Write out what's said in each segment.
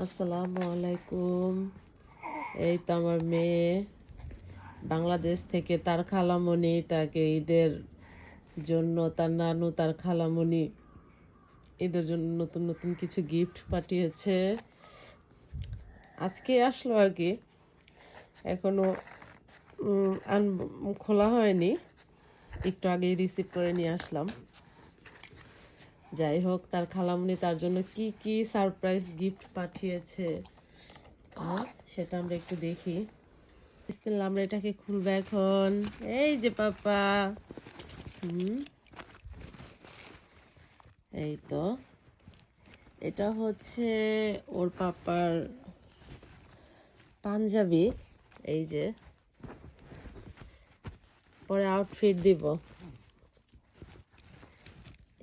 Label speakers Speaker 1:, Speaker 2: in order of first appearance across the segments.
Speaker 1: আসসালামু আলাইকুম। এই তো আমার মেয়ে বাংলাদেশ থেকে তার খালামণি তাকে ঈদের জন্য তার নানু তার খালামণি ঈদের জন্য নতুন নতুন কিছু গিফট পাঠিয়েছে। আজকে আসলো আর কি, এখনো খোলা হয়নি, একটু আগেই রিসিভ করে নিয়ে আসলাম। যাই হোক, তার খালামণি তার জন্য কি কি সারপ্রাইজ গিফট পাঠিয়েছে সেটা আমরা একটু দেখি। বিসমিল্লাহ, আমরা এটাকে খুলবো এখন। এই যে পাপা, এই তো এটা হচ্ছে ওর পাপার পাঞ্জাবি। এই যে পরে আউটফিট দিব।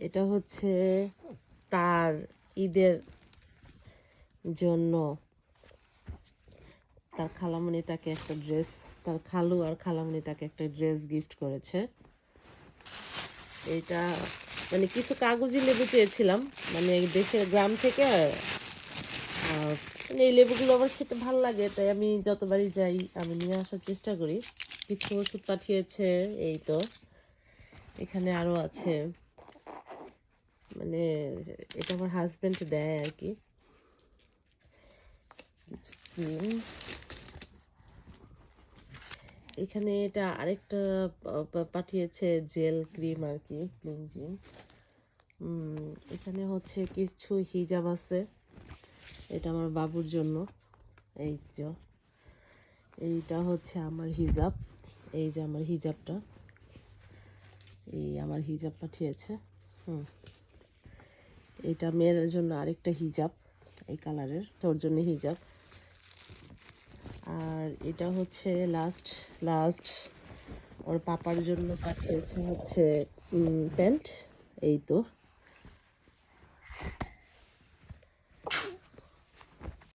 Speaker 1: এটা হচ্ছে তার ঈদের জন্য তার খালামণি তাকে একটা ড্রেস, তার খালু আর খালামণি তাকে একটা ড্রেস গিফট করেছে। এটা মানে কিছু কাগজি লেবু চেয়েছিলাম, মানে দেশের গ্রাম থেকে। মানে এই লেবুগুলো আমার খেতে ভালো লাগে, তাই আমি যতবারই যাই আমি নিয়ে আসার চেষ্টা করি। কিছু ওষুধ পাঠিয়েছে, এই তো এখানে আরো আছে। মানে এটা আমার হাজবেন্ড দেয় আর কি। এখানে এটা আরেকটা পাঠিয়েছে, জেল ক্রিম আর কি, ক্লিনজিং। এখানে হচ্ছে কিছু হিজাব আছে, এটা আমার বাবুর জন্য। এই যে এইটা হচ্ছে আমার হিজাব, এই যে আমার হিজাবটা, এই আমার হিজাব পাঠিয়েছে। এটা মেয়ের জন্য আরেকটা হিজাব, এই কালারের, তোর জন্য হিজাব। আর এটা হচ্ছে লাস্ট ওর পাপার জন্য পাঠিয়েছে হচ্ছে প্যান্ট। এই তো